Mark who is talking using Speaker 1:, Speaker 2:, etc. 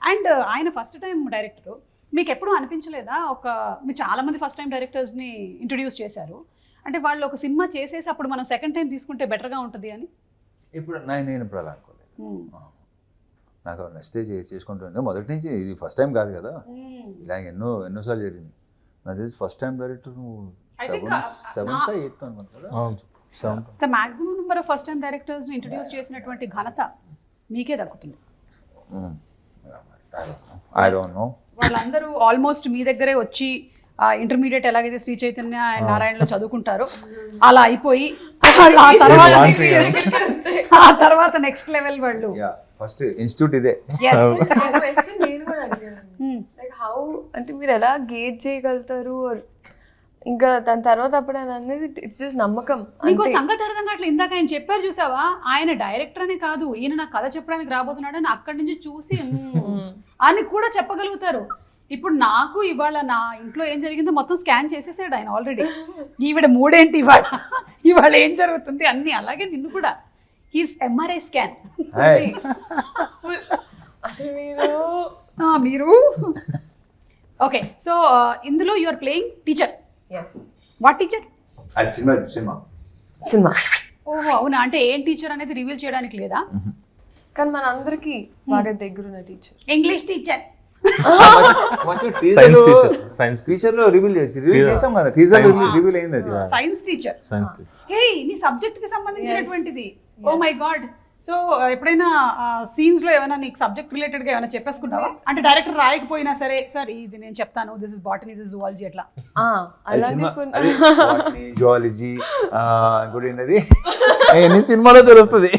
Speaker 1: And ఆయన first time director, మీకు ఎప్పుడూ అనిపించలేదా మీరు చాలా మంది ఫస్ట్ టైం డైరెక్టర్స్ని ఇంట్రడ్యూస్ చేశారు, అంటే వాళ్ళు ఒక సినిమా చేసేసి అప్పుడు మనం సెకండ్ టైం తీసుకుంటే బెటర్గా ఉంటుంది అని?
Speaker 2: ఇప్పుడు నేను ఇప్పుడు అలా అనుకోలేదు. నాకు నచ్చితే చేసుకుంటుంది. మొదటి నుంచి ఇది ఫస్ట్ టైం కాదు కదా, ఇలా ఎన్నోసార్లు జరిగింది. నాకు తెలిసి ఫస్ట్ టైం డైరెక్టర్ నువ్వు 7th 8th అనుకుంటా కదా.
Speaker 1: The maximum number of first time డైరెక్టర్స్ని ఇంట్రడ్యూస్ చేసినటువంటి ఘనత మీకే దక్కుతుంది.
Speaker 2: I don't know.
Speaker 1: వాళ్ళందరూ ఆల్మోస్ట్ మీ దగ్గరే వచ్చి ఇంటర్మీడియట్ ఎలాగైతే శ్రీ చైతన్య అండ్ నారాయణలో చదువుకుంటారో అలా అయిపోయి వాళ్ళు ఆ తర్వాత నెక్స్ట్ లెవెల్ వాళ్ళు
Speaker 2: ఫస్ట్ ఇన్స్టిట్యూట్ ఇదే.
Speaker 3: నేను కూడా అడిగాను, లైక్ హౌ అంటే మీరు ఎలా గేజ్ చేయగలుగుతారు, ఇంకా దాని తర్వాత అప్పుడు అని అనేది ఇట్స్ జస్ట్ నమ్మకం.
Speaker 1: ఇంకో సంగతి అర్థం కావట్లేదు, ఇందాక ఆయన చెప్పారు చూసావా, ఆయన డైరెక్టర్ అనే కాదు, ఈయన నాకు కథ చెప్పడానికి రాబోతున్నాడు అని అక్కడి నుంచి చూసి అని కూడా చెప్పగలుగుతారు. ఇప్పుడు నాకు ఇవాళ నా ఇంట్లో ఏం జరిగిందో మొత్తం స్కాన్ చేసేసాడు ఆయన ఆల్రెడీ. ఈవిడ మూడేంటి ఇవాళ ఏం జరుగుతుంది అన్ని, అలాగే నిన్ను కూడా హీస్ ఎంఆర్ఐ స్కాన్.
Speaker 3: అసలు
Speaker 1: మీరు ఓకే. సో ఇందులో you are playing teacher.
Speaker 3: Yes.
Speaker 1: What teacher?
Speaker 2: అది
Speaker 3: సినిమా.
Speaker 1: ఓహో అవునా, అంటే ఏం టీచర్ అనేది రివీల్ చేయడానికి లేదా?
Speaker 3: కానీ మన అందరికి బాగా దగ్గరున్న టీచర్.
Speaker 1: English teacher.
Speaker 2: టీచర్ లో రివీల్ చేసాం కదా, టీచర్ రివీల్ అయింది అది.
Speaker 1: Science teacher. హే, నీ సబ్జెక్ట్ కి సంబంధించినటువంటిది. Oh my God. సో ఎప్పుడైనా సీన్స్ లో ఏమైనా నీకు సబ్జెక్ట్ రిలేటెడ్ గా ఏమైనా చెప్పేసుకున్నావా? అంటే డైరెక్టర్ రాయకపోయినా సరే, సార్ ఇది నేను చెప్తాను, this is botany, this is zoology, అట్లా.
Speaker 2: జువాలజీ ఇంకోటి ఏంటది ఎన్ని సినిమాలో తెలుస్తుంది.